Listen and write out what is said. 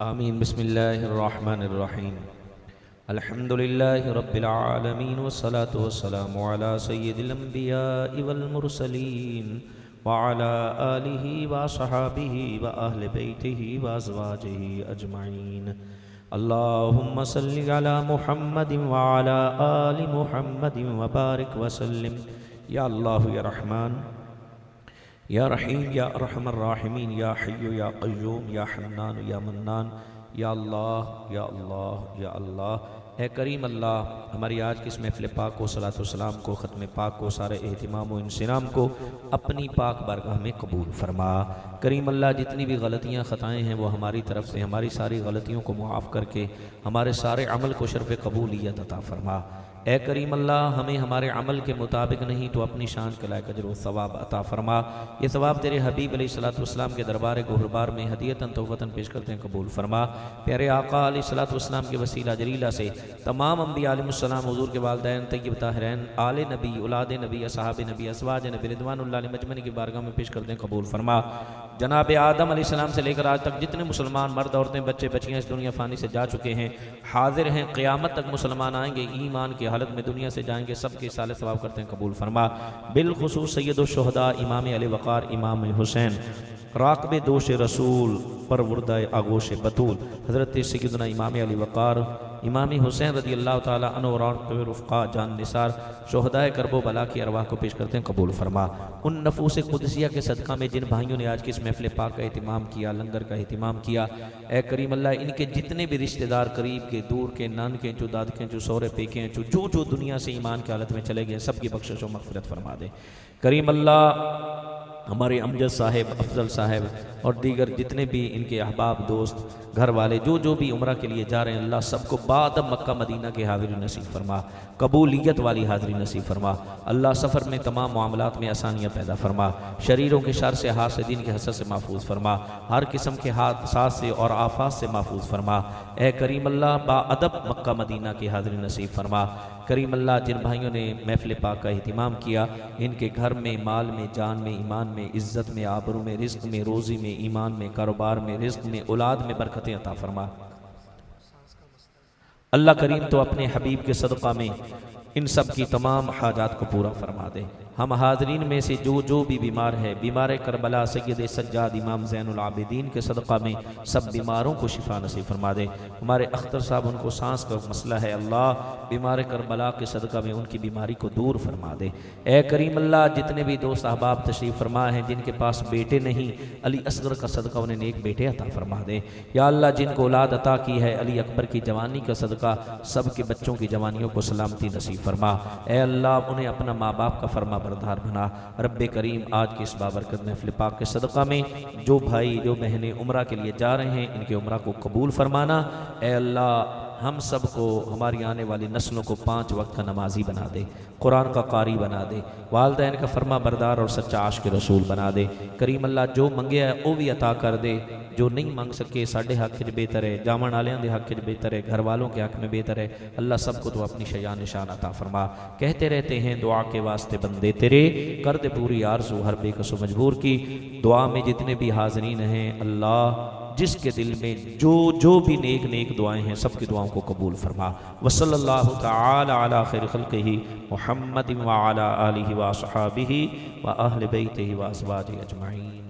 آمین۔ بسم اللہ الرحمن الرحیم۔ الحمد للہ رب العالمین والصلاة والسلام علی سید الانبیاء والمرسلین وعلی آلہ وصحابہ واہل بیتہ وازواجہ اجمعین۔ اللہم صلی علی محمد وعلی آل محمد وبارک وسلم۔ یا اللہ یا رحمان یا رحیم یا ارحم الراحمین، یا حی یا قیوم یا حنان یا منان، یا اللہ یا اللہ یا اللہ۔ اے کریم اللہ، ہماری آج کی اس محفل پاک کو، صلاۃ والسلام کو، ختم پاک کو، سارے اہتمام و انصرام کو اپنی پاک بارگاہ میں قبول فرما۔ کریم اللہ، جتنی بھی غلطیاں خطائیں ہیں وہ ہماری طرف سے، ہماری ساری غلطیوں کو معاف کر کے ہمارے سارے عمل کو شرف قبولیت عطا فرما۔ اے کریم اللہ، ہمیں ہمارے عمل کے مطابق نہیں تو اپنی شان کے لائق اجر و ثواب عطا فرما۔ یہ ثواب تیرے حبیب علیہ الصلوۃ والسلام کے دربار گہربار میں ہدیتاً تحفتاً پیش کرتے ہیں، قبول فرما۔ پیارے آقا علیہ الصلوۃ والسلام کے وسیلہ جلیلہ سے تمام انبیاء علیہ السلام، حضور کے والدین طیب طاہرین، آل نبی، اولاد نبی، اصحاب نبی، ازواج نبی رضوان اللہ علیہ مجمعین کی بارگاہ میں پیش کرتے ہیں، قبول فرما۔ جناب آدم علیہ السلام سے لے کر آج تک جتنے مسلمان مرد، عورتیں، بچے بچیاں اس دنیا فانی سے جا چکے ہیں، حاضر ہیں، قیامت تک مسلمان آئیں گے، ایمان کی حالت میں دنیا سے جائیں گے، سب کے صالح ثواب کرتے ہیں، قبول فرما۔ بالخصوص سید الشہداء امام علی وقار امام حسین، راقب دوش رسول، پروردہ آغوش بطول، حضرت سیدنا امام علی وقار امام حسین رضی اللہ تعالیٰ عنہ اور رفقا جان نثار شہدائے کرب و بلا کی ارواح کو پیش کرتے ہیں، قبول فرما۔ ان نفوس قدسیہ کے صدقہ میں جن بھائیوں نے آج کی اس محفل پاک کا اہتمام کیا، لنگر کا اہتمام کیا، اے کریم اللہ، ان کے جتنے بھی رشتہ دار، قریب کے، دور کے، نان کے، جو داد کے، جو سورے پیکے ہیں، جو دنیا سے ایمان کی حالت میں چلے گئے، سب کی بخشش و مغفرت فرما دے۔ کریم اللہ، ہمارے امجد صاحب، افضل صاحب اور دیگر جتنے بھی ان کے احباب، دوست، گھر والے جو بھی عمرہ کے لیے جا رہے ہیں، اللہ سب کو بعد مکہ مدینہ کے حاضری نصیب فرما، قبولیت والی حاضری نصیب فرما۔ اللہ سفر میں تمام معاملات میں آسانیاں پیدا فرما، شریروں کے شر سے، حاسدین کے حسد سے محفوظ فرما، ہر قسم کے حادثات سے اور آفات سے محفوظ فرما۔ اے کریم اللہ، با ادب مکہ مدینہ کی حاضری نصیب فرما۔ کریم اللہ، جن بھائیوں نے محفل پاک کا اہتمام کیا، ان کے گھر میں، مال میں، جان میں، ایمان میں، عزت میں، آبرو میں، رزق میں، روزی میں، ایمان میں، کاروبار میں، رزق میں، اولاد میں برکتیں عطا فرما۔ اللہ کریم تو اپنے حبیب کے صدقہ میں ان سب کی تمام حاجات کو پورا فرما دے۔ ہم حاضرین میں سے جو بھی بیمار ہے، بیمار کربلا سید سجاد امام زین العابدین کے صدقہ میں سب بیماروں کو شفا نصیب فرما دے۔ ہمارے اختر صاحب، ان کو سانس کا مسئلہ ہے، اللہ بیمار کربلا کے صدقہ میں ان کی بیماری کو دور فرما دے۔ اے کریم اللہ، جتنے بھی دوست احباب تشریف فرما ہیں، جن کے پاس بیٹے نہیں، علی اصغر کا صدقہ انہیں نیک بیٹے عطا فرما دے۔ یا اللہ، جن کو اولاد عطا کی ہے، علی اکبر کی جوانی کا صدقہ سب کے بچوں کی جوانیوں کو سلامتی نصیب فرما۔ اے اللہ، انہیں اپنا ماں باپ کا فرما بردار بنا۔ رب کریم، آج کی اس بابرکت محفل پاک کے صدقہ میں جو بھائی، جو بہنیں عمرہ کے لیے جا رہے ہیں، ان کے عمرہ کو قبول فرمانا۔ اے اللہ، ہم سب کو، ہماری آنے والی نسلوں کو 5 وقت کا نمازی بنا دے، قرآن کا قاری بنا دے، والدین کا فرما بردار اور سچا عاشق رسول بنا دے۔ کریم اللہ، جو منگیا ہے وہ بھی عطا کر دے، جو نہیں مانگ سکے ساڈے حق وچ بہتر ہے، جامن والیاں دے حق وچ بہتر ہے، گھر والوں کے حق میں بہتر ہے۔ اللہ سب کو تو اپنی شجاع نشان عطا فرما۔ کہتے رہتے ہیں دعا کے واسطے بندے تیرے، کر دے پوری آرزو ہر بے کس و مجبور کی۔ دعا میں جتنے بھی حاضرین ہیں، اللہ جس کے دل میں جو بھی نیک دعائیں ہیں، سب کی دعاؤں کو قبول فرما۔ وصلی اللہ تعالی علی خیر خلقہ محمد وعلی آلہ وصحابہ واہل بیتہ وازواجہ اجمعین۔